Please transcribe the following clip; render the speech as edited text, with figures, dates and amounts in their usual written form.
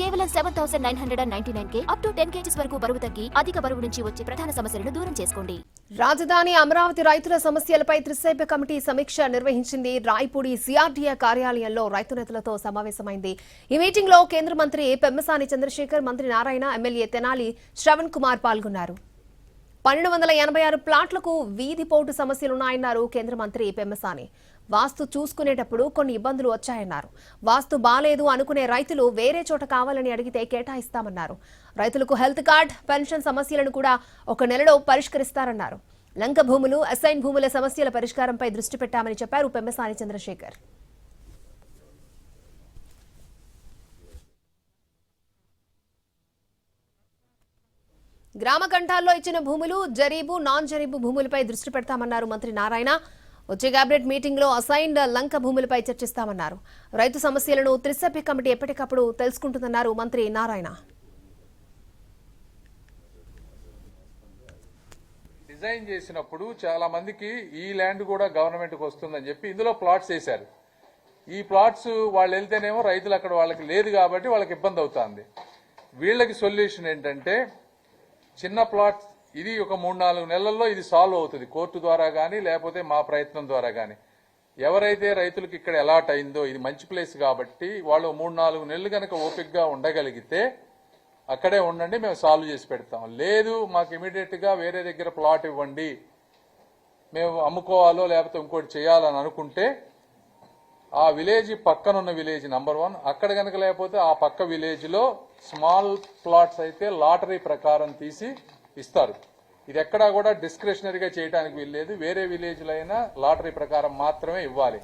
కేవలం 7,999 up to 10 kgs వరకు బరువు తగ్గి అధిక బరువు నుంచి వచ్చే ప్రధాన సమస్యలను దూరం చేసుకోండి. రాజధాని అమరావతి రైతుల సమస్యలపై త్రిసభ్య కమిటీ సమీక్ష నిర్వహించింది. రాయపూడి సిఆర్డీఏ కార్యాలయంలో రైతు నేతలతో సమావేశమైంది. ఈ మీటింగ్ లో కేంద్ర మంత్రి పెమ్మసాని చంద్రశేఖర్, మంత్రి నారాయణ, ఎమ్మెల్యే తెనాలి శ్రవణ్ కుమార్ పాల్గొన్నారు. 1286 ప్లాట్లకు వీధి పోటు సమస్యలున్నాయన్నారు కేంద్ర మంత్రి పెమ్మసాని. వాస్తు చూసుకునేటప్పుడు కొన్ని ఇబ్బందులు వచ్చాయన్నారు. వాస్తు బాలేదు అనుకునే రైతులు వేరే చోట కావాలని అడిగితే కేటాయిస్తామన్నారు. రైతులకు హెల్త్ కార్డ్, పెన్షన్ సమస్యలను కూడా 1 నెలలో పరిష్కరిస్తారన్నారు. లంక భూములు, అసైన్ భూముల సమస్యల పరిష్కారంపై దృష్టి పెట్టామని చెప్పారు పెమ్మసాని చంద్రశేఖర్. గ్రామ కంఠాల్లో ఇచ్చిన భూములు, జరీబు, నాన్ జరీబు భూములపై దృష్టి పెడతామన్నారు మంత్రి నారాయణ. వచ్చే కేబినెట్ మీటింగ్ లో అసైన్డ్ లంక భూములపై చర్చిస్తామన్నారు. రైతు సమస్యలను త్రిసభ్య కమిటీ ఎప్పటికప్పుడు తెలుసుకుంటుందన్నారు మంత్రి నారాయణ. డిజైన్ చేసినప్పుడు చాలా మందికి ఈ ల్యాండ్ కూడా గవర్నమెంట్కి వస్తుందని చెప్పి ఇందులో ప్లాట్స్ వేశారు. ఈ ప్లాట్స్ వాళ్ళు వెళ్తేనేమో రైతులు అక్కడ వాళ్ళకి లేదు కాబట్టి వాళ్ళకి ఇబ్బంది అవుతుంది. వీళ్ళకి సొల్యూషన్ ఏంటంటే చిన్న ప్లాట్, ఇది ఒక 3-4 నెలల్లో ఇది సాల్వ్ అవుతుంది కోర్టు ద్వారా కానీ లేకపోతే మా ప్రయత్నం ద్వారా కానీ. ఎవరైతే రైతులకు ఇక్కడ అలాట్ అయిందో ఇది మంచి ప్లేస్ కాబట్టి వాళ్ళు 3-4 నెలలు కనుక ఓపికగా ఉండగలిగితే అక్కడే ఉండండి, మేము సాల్వ్ చేసి పెడతాం. లేదు మాకు ఇమీడియట్గా వేరే దగ్గర ప్లాట్ ఇవ్వండి, మేము అమ్ముకోవాలో లేకపోతే ఇంకోటి చేయాలని అనుకుంటే ఆ విలేజ్ పక్కనున్న విలేజ్ నంబర్ 1, అక్కడ కనుక లేకపోతే ఆ పక్క విలేజ్ లో స్మాల్ ప్లాట్స్ అయితే లాటరీ ప్రకారం తీసి ఇస్తారు. ఇది ఎక్కడా కూడా డిస్క్రిషనరీగా చేయడానికి వీల్లేదు. వేరే విలేజ్ లో అయినా లాటరీ ప్రకారం మాత్రమే ఇవ్వాలి.